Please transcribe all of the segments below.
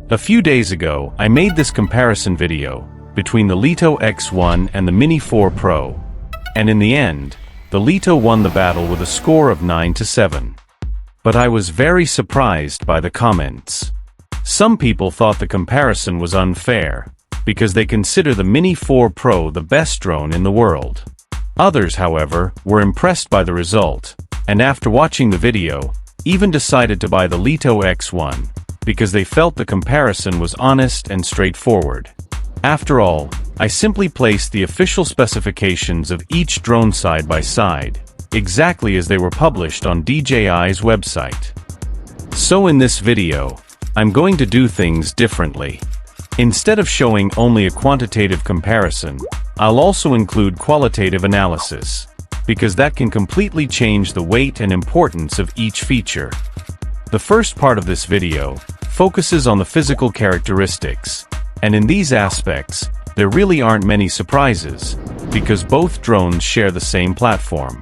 A few days ago, I made this comparison video between the Lito X1 and the Mini 4 Pro. And in the end, the Lito won the battle with a score of 9-7. But I was very surprised by the comments. Some people thought the comparison was unfair, because they consider the Mini 4 Pro the best drone in the world. Others, however, were impressed by the result, and after watching the video, even decided to buy the Lito X1, because they felt the comparison was honest and straightforward. After all, I simply placed the official specifications of each drone side by side, exactly as they were published on DJI's website. So in this video, I'm going to do things differently. Instead of showing only a quantitative comparison, I'll also include qualitative analysis, because that can completely change the weight and importance of each feature. The first part of this video focuses on the physical characteristics, and in these aspects, there really aren't many surprises, because both drones share the same platform.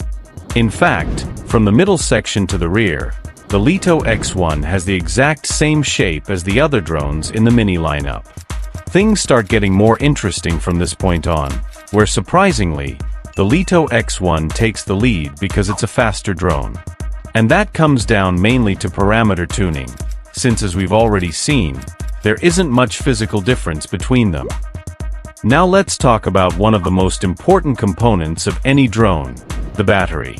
In fact, from the middle section to the rear, the Lito X1 has the exact same shape as the other drones in the Mini lineup. Things start getting more interesting from this point on, where surprisingly, the Lito X1 takes the lead because it's a faster drone. And that comes down mainly to parameter tuning, since as we've already seen, there isn't much physical difference between them. Now let's talk about one of the most important components of any drone, the battery.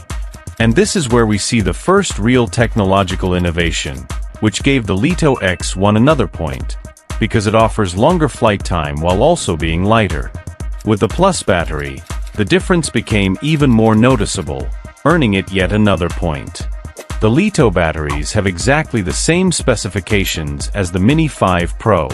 And this is where we see the first real technological innovation, which gave the Lito X1 another point, because it offers longer flight time while also being lighter. With the Plus battery, the difference became even more noticeable, earning it yet another point. The Lito batteries have exactly the same specifications as the Mini 5 Pro.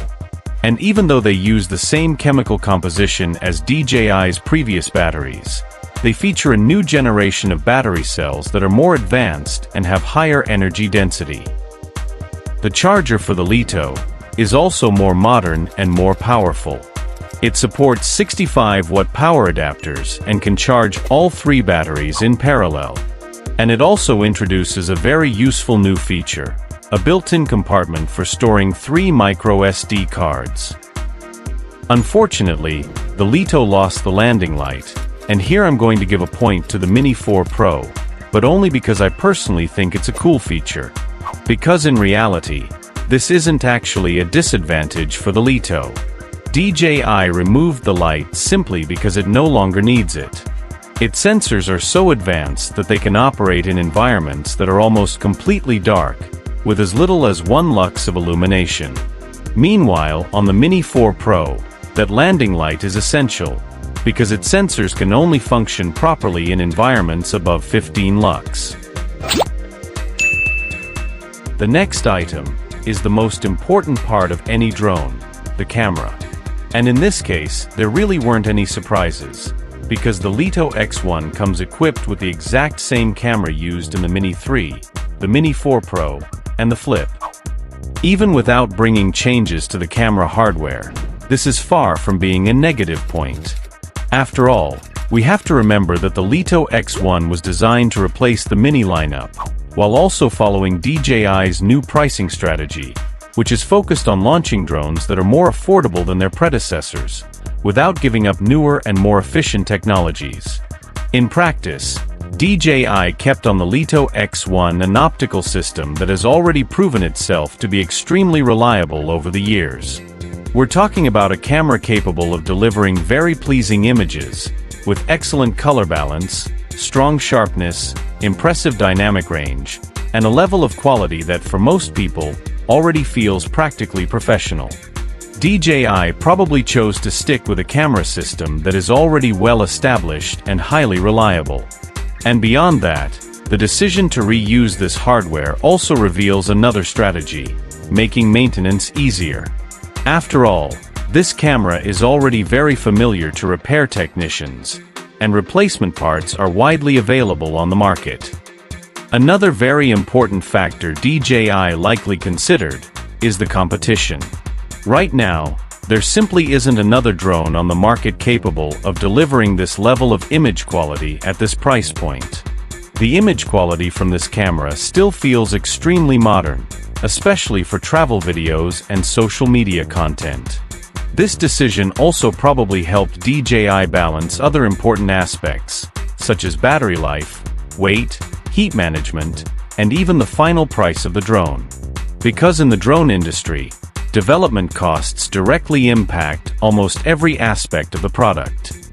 And even though they use the same chemical composition as DJI's previous batteries, they feature a new generation of battery cells that are more advanced and have higher energy density. The charger for the Lito is also more modern and more powerful. It supports 65-watt power adapters and can charge all three batteries in parallel. And it also introduces a very useful new feature, a built-in compartment for storing 3 micro SD cards. Unfortunately, the Lito lost the landing light, and here I'm going to give a point to the Mini 4 Pro, but only because I personally think it's a cool feature. Because in reality, this isn't actually a disadvantage for the Lito. DJI removed the light simply because it no longer needs it. Its sensors are so advanced that they can operate in environments that are almost completely dark, with as little as 1 lux of illumination. Meanwhile, on the Mini 4 Pro, that landing light is essential, because its sensors can only function properly in environments above 15 lux. The next item is the most important part of any drone, the camera. And in this case, there really weren't any surprises, because the Lito X1 comes equipped with the exact same camera used in the Mini 3, the Mini 4 Pro, and the Flip. Even without bringing changes to the camera hardware, this is far from being a negative point. After all, we have to remember that the Lito X1 was designed to replace the Mini lineup, while also following DJI's new pricing strategy, which is focused on launching drones that are more affordable than their predecessors, without giving up newer and more efficient technologies. In practice, DJI kept on the Lito X1 an optical system that has already proven itself to be extremely reliable over the years. We're talking about a camera capable of delivering very pleasing images, with excellent color balance, strong sharpness, impressive dynamic range, and a level of quality that for most people already feels practically professional. DJI probably chose to stick with a camera system that is already well established and highly reliable. And beyond that, the decision to reuse this hardware also reveals another strategy, making maintenance easier. After all, this camera is already very familiar to repair technicians, and replacement parts are widely available on the market. Another very important factor DJI likely considered is the competition. Right now, there simply isn't another drone on the market capable of delivering this level of image quality at this price point. The image quality from this camera still feels extremely modern, especially for travel videos and social media content. This decision also probably helped DJI balance other important aspects, such as battery life, weight, heat management, and even the final price of the drone. Because in the drone industry, development costs directly impact almost every aspect of the product.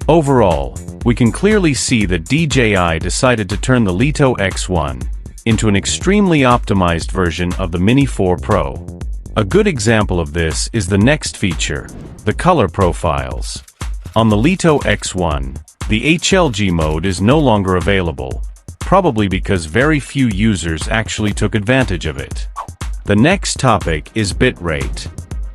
Overall, we can clearly see that DJI decided to turn the Lito X1 into an extremely optimized version of the Mini 4 Pro. A good example of this is the next feature, the color profiles. On the Lito X1, the HLG mode is no longer available, probably because very few users actually took advantage of it. The next topic is bitrate.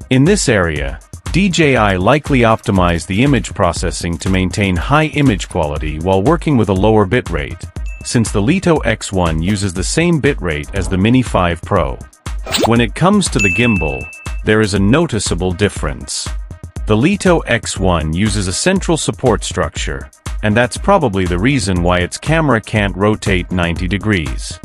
In this area, DJI likely optimized the image processing to maintain high image quality while working with a lower bitrate, since the Lito X1 uses the same bitrate as the Mini 5 Pro. When it comes to the gimbal, there is a noticeable difference. The Lito X1 uses a central support structure, and that's probably the reason why its camera can't rotate 90 degrees.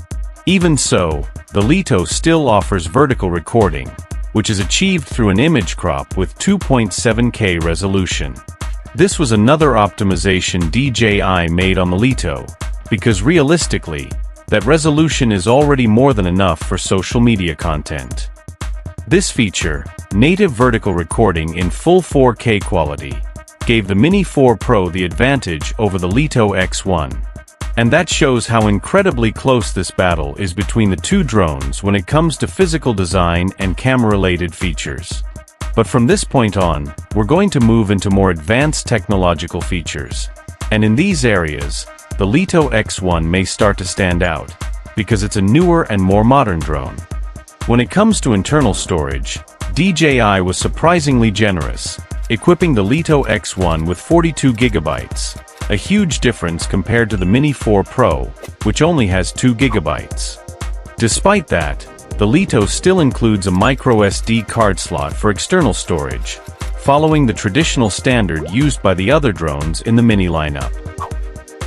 Even so, the Lito still offers vertical recording, which is achieved through an image crop with 2.7K resolution. This was another optimization DJI made on the Lito, because realistically, that resolution is already more than enough for social media content. This feature, native vertical recording in full 4K quality, gave the Mini 4 Pro the advantage over the Lito X1. And that shows how incredibly close this battle is between the two drones when it comes to physical design and camera-related features. But from this point on, we're going to move into more advanced technological features. And in these areas, the Lito X1 may start to stand out, because it's a newer and more modern drone. When it comes to internal storage, DJI was surprisingly generous, equipping the Lito X1 with 42 GB, a huge difference compared to the Mini 4 Pro, which only has 2 GB. Despite that, the Lito still includes a microSD card slot for external storage, following the traditional standard used by the other drones in the Mini lineup.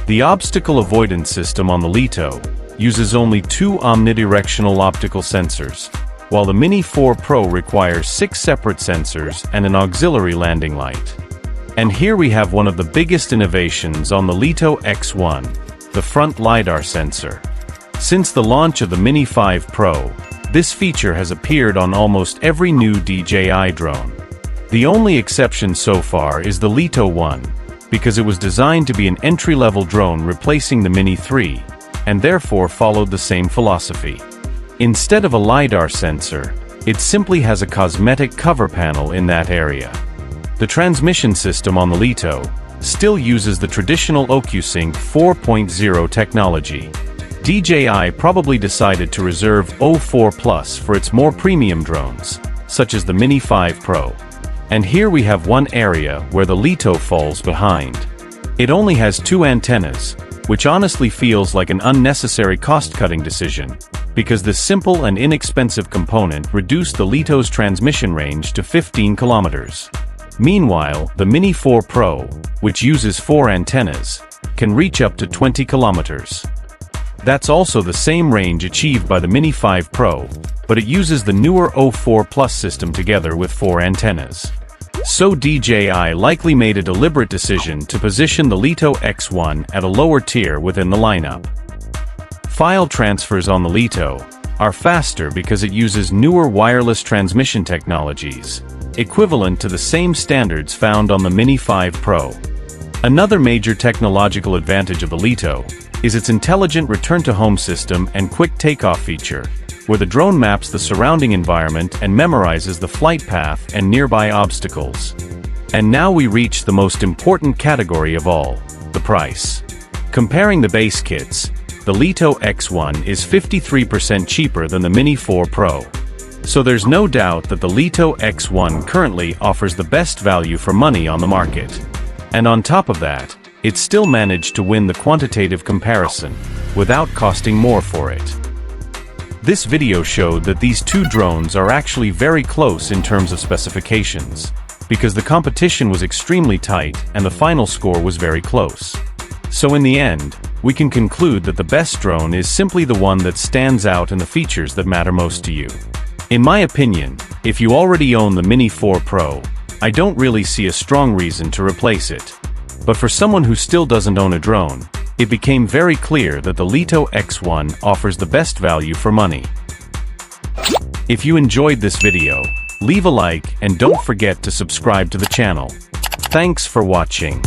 The obstacle avoidance system on the Lito uses only 2 omnidirectional optical sensors, while the Mini 4 Pro requires 6 separate sensors and an auxiliary landing light. And here we have one of the biggest innovations on the Lito X1, the front LiDAR sensor. Since the launch of the Mini 5 Pro, this feature has appeared on almost every new DJI drone. The only exception so far is the Lito one, because it was designed to be an entry-level drone replacing the Mini 3, and therefore followed the same philosophy. Instead of a LiDAR sensor, it simply has a cosmetic cover panel in that area. The transmission system on the Lito still uses the traditional OcuSync 4.0 technology. DJI probably decided to reserve O4 Plus for its more premium drones, such as the Mini 5 Pro. And here we have one area where the Lito falls behind. It only has 2 antennas, which honestly feels like an unnecessary cost-cutting decision, because this simple and inexpensive component reduced the Lito's transmission range to 15 kilometers. Meanwhile, the Mini 4 Pro, which uses 4 antennas, can reach up to 20 kilometers. That's also the same range achieved by the Mini 5 Pro, but it uses the newer O4 Plus system together with 4 antennas. So DJI likely made a deliberate decision to position the Lito X1 at a lower tier within the lineup. File transfers on the Lito are faster because it uses newer wireless transmission technologies, equivalent to the same standards found on the Mini 5 Pro. Another major technological advantage of the Lito is its intelligent return-to-home system and quick takeoff feature, where the drone maps the surrounding environment and memorizes the flight path and nearby obstacles. And now we reach the most important category of all, the price. Comparing the base kits, the Lito X1 is 53% cheaper than the Mini 4 Pro. So there's no doubt that the Lito X1 currently offers the best value for money on the market. And on top of that, it still managed to win the quantitative comparison, without costing more for it. This video showed that these two drones are actually very close in terms of specifications, because the competition was extremely tight and the final score was very close. So in the end, we can conclude that the best drone is simply the one that stands out in the features that matter most to you. In my opinion, if you already own the Mini 4 Pro, I don't really see a strong reason to replace it. But for someone who still doesn't own a drone, it became very clear that the Lito X1 offers the best value for money. If you enjoyed this video, leave a like and don't forget to subscribe to the channel. Thanks for watching.